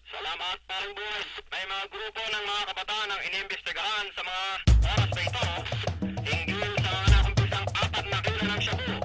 Salamat, parang boys. May mga grupo ng mga kabataan ang iniimbestigahan sa mga oras na ito hinggil sa mga nakumpisang 4 na kilo ng shabu.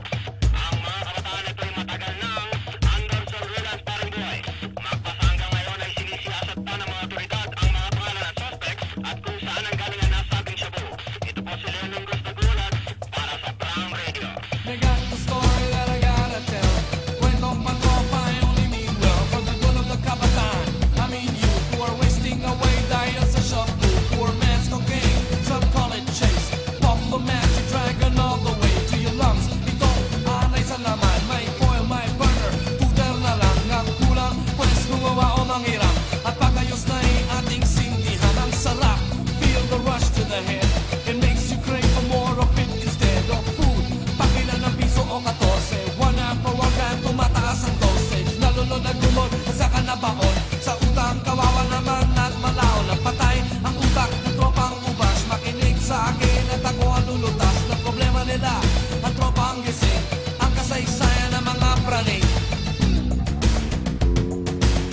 Ang mga kabataan ito ay matagal nang under surveillance, parang boys. Magpasa hanggang ngayon ay sinisiyasat pa ng mga otoridad ang mga pangalan ng suspects at kung saan ang galing ang nasabing shabu. Ito po si Leonong Gustagulat para sa Brown Radio. They got the story that I gotta tell. Kwentong pantropa, I only mean well for the good of the kabataan. I mean you who are wasting away dahil sa shabu. Poor man's cocaine, some call it chase. Pop the magic dragon all the way to your lungs. Itong anay sa laman, may foil, may burner. Tuter na lang ang kulang, pwes gumawa o manghiram. At pagayos na ating sindihan, ang sarap. Feel the rush to the head. It makes you crave for more of it instead of food. Pakilan ng piso o 14, one for one time, tumataas ang dosage. Nalunod na gulod, saka nabaon. Sa utang, kawawa naman at malaon. Napatay ang utak ng tropang ubas. Makinig sa akin at ako ang lulutas ng problema nila. Ang tropang gising, ang kasaysayan ng mga praning.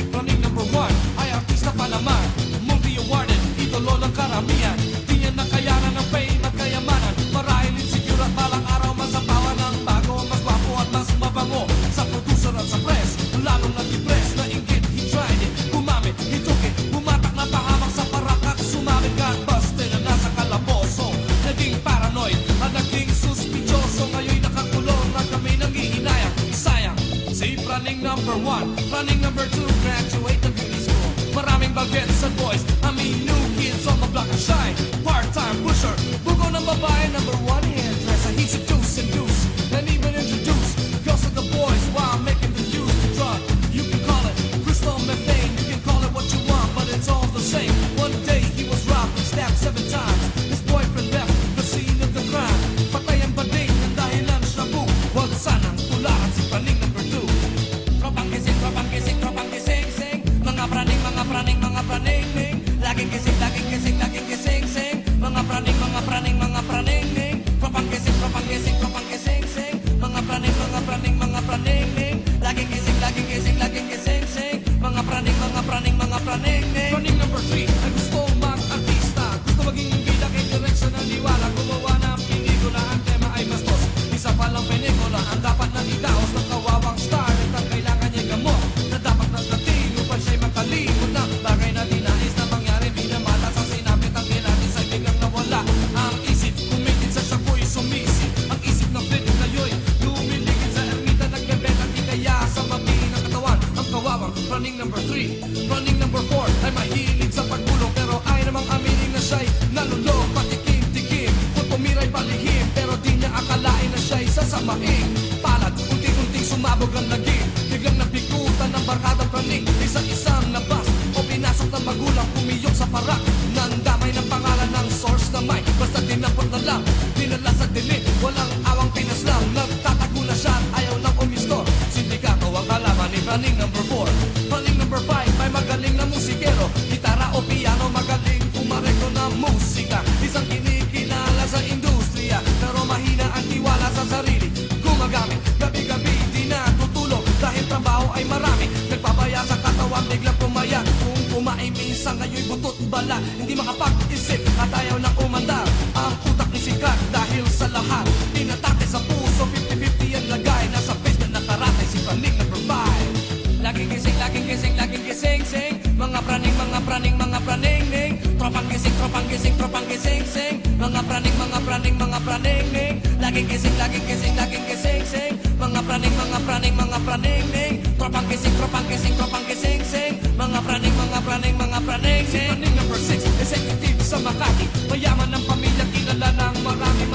Praning number 1 ay artista pa naman. Multi-awarded, idolo ng karamihan. Di niya nakayanan ng fame at kayamanan. Marahil insecure at balang araw masapawan ng bago. Mas gwapo at mas mabango sa producer at sa press. Lalong nag-depress na inggit, he tried it. Gumamit, he took it. Bumatak na pahamak sa parakak. Sumamit, got busted na nasa kalaboso. Naging paranoid at naging suspicioso. Ngayon'y nakakulong na kami nanghihinayang. Sayang, si Praning number 1, Praning number 2, graduate ng beauty school. Maraming bagets and boys, I mean new kids on the block and shine. Part-time pusher, bugo ng babae, number 1 hairdresser. He seduce, induce, and even introduce girls to the boys while making the use the drug. You can call it crystal methane, you can call it what you want, but it's all the same. One day he was robbed and stabbed 7 times. His boyfriend left the scene of the crime. Patay ang bading ng dahilan shabu. Huwag sanang tularan si Praning number 2. Tropang gising, tropang gising, tropang gising, sing. Mga praning, mga praning, mga praning, ning. Laging gising, laging gising, laging gising, sing. Mga praning, mga praning, mga praning, ning. Tropang gising, tropang gising, tropang gising, sing. Mga praning, mga praning, mga praning, ning. Laging gising, laging gising, laging gising, sing. Mga praning, mga praning, mga praning, ning. Praning number 3 ay gusto mag-artista. Gusto maging bida kay direksyon ng liwala. Gumawa ng pelikula, ang tema ay bastos. Isa palang pelikula ang dapat na idaos ng kawawang star. At ang kailangan niya gamot na dapat naglatin upang siya'y makalimot na bagay na dinais na mangyari. Binamala sa sinapit ang kailangan sa'y biglang nawala. Ang isip kumitin sa siyapo'y sumisi. Ang isip ng pwede ngayon lumiligid sa ermita. Nagbebenta di kaya sa mabini ng katawan. Ang kawawang Praning number 3, Praning number 4 ay mahilig sa pagbulong. Pero ay namang aminin na siya'y nalulog. Patikim-tikim kung tumira'y palihim. Pero di niya akalain na siya'y sasamain. Palad, unti-unting sumabog ang lagim. Biglang napikutan ng barkadang Praning. Isa-isang labas o pinasok ng magulang. Pumiyok sa parak nandamay ng pangalan ng source na may basta dinapot na lang, dinala sa dilim. Walang awang pinaslang, nagtatago na siya at ayaw nang umisto. Sindikato ang kalaban ni Praning number 4. Praning number 5 may magaling na musikero. Gitara o piano, magaling umarekto ng musika. Isang kinikilala sa industriya, pero mahina ang tiwala sa sarili. Gumagamit, gabi-gabi di natutulog dahil trabaho ay marami. Nagpapaya sa katawan, biglang pumayat. Kung kumain minsan ngayon'y butot bala. Hindi makapag-isip at ayaw nang umandar. Ang utak ni sikat dahil sa lahat. Tinatake sa puso, 50-50 ang lagay. Nasa face na nakaratay si Praning number 5. Laging gising, laging gising, laging gising, sing. Mga praning, mga praning, mga praning, ning. Tropang gising, tropang gising, tropang gising, sing. Mga praning, mga praning, mga praning, ning. Laging gising, laging gising, laging gising, sing. Mga praning, mga praning, mga praning, ning. Tropang gising, tropang gising, tropang gising, sing. Mga praning, mga praning, mga praning, ning. Praning number 6, executive sa Makati. Mayaman ng pamilya, kilala ng maraming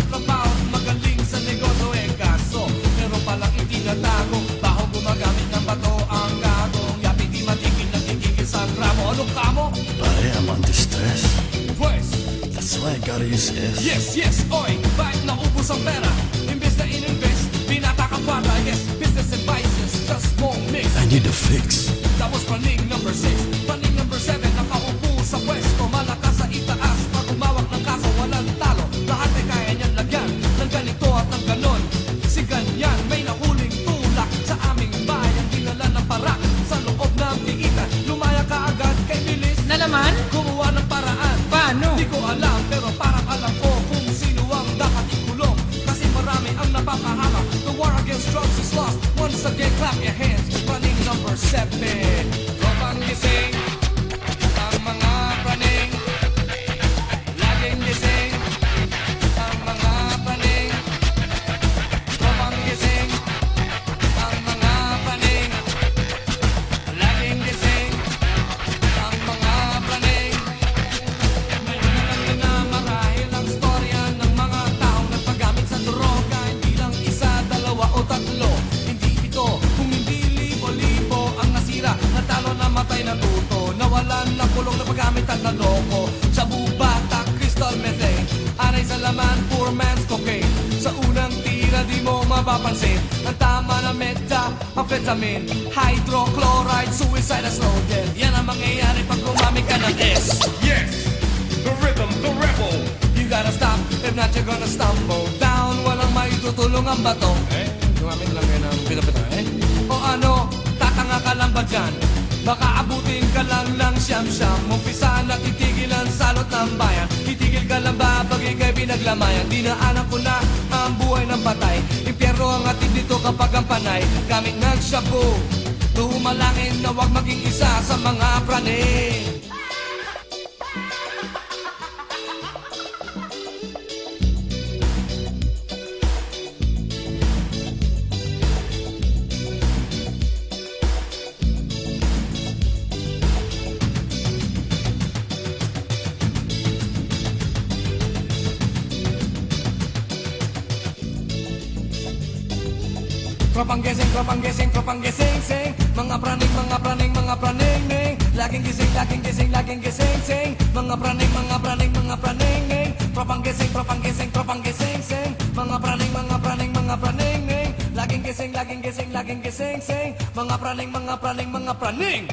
trabaho. Magaling sa negosyo eh kaso meron palang itinatago. Baho gumagamit ng bato ang gagong. Yapi di matigil, nagigigil sa gramo. Anong kamo? Pare, I'm under stress. Pues, That's why I gotta use S. yes, oy, bakit naubos ang pera? Imbes na in-invest, binata ka para. Yes, business and vices, just won't mix. I need a fix. That was Praning number 6. Praning number 7, nakaupo sa pwesto. Malakas sa itaas, pag umawak ng kaso, walang talo. Lahat ay kaya niyan lagyan ng ganito at ng ganon. Si ganyan, may nahuling tulak sa aming bayan. Dinala ng parak sa loob ng tiitan. Lumayak 7 Tropang gising, ang mga praning. Laging gising, ang mga praning. Tropang gising, ang mga praning. Laging gising, ang mga praning. Ngayon alam nyo na marahil ang storya ng mga taong nagpagamit sa droga. Hindi lang isa, dalawa o tatlo. Hindi ito, kung hindi libo-libo ang nasira. Natalo, namatay, natuto. Nawalan ng kulong na paggamit at naloko. Sa bubata, crystal methane. Aray sa laman, poor man's cocaine. Sa unang tira, di mo mapapansin. Ang tama na methamphetamine, hydrochloride, suicide at slow death. Yan ang mangyayari pag gumamit ka ng S. Yes, the rhythm, the rebel. You gotta stop, if not you're gonna stumble down. Walang maitutulong ang bato. Gumamit lang kayo ng pito-pito, O ano, tatanga ka lang ba dyan? Baka abutin ka lang ng siyam-siyam. Umpisa na titigilan salot ng bayan. Titigil ka lang ba pag ikay pinaglamayan? Dinaanan ko na ang buhay ng patay. Impyerno ang atid dito kapag ang panay gamit ng shabu. Tumalangin na wag maging isa sa mga praning. Tropang gising, tropang gising, tropang gising, sing. Mga praning, mga praning, mga praning, ning. Laging gising, laging gising, laging gising, sing. Mga praning, mga praning, mga praning, ning. Tropang gising, tropang gising, tropang gising, sing. Mga praning, mga praning, mga praning, ning. Laging gising, laging gising, laging gising, sing. Mga praning, mga praning, mga praning.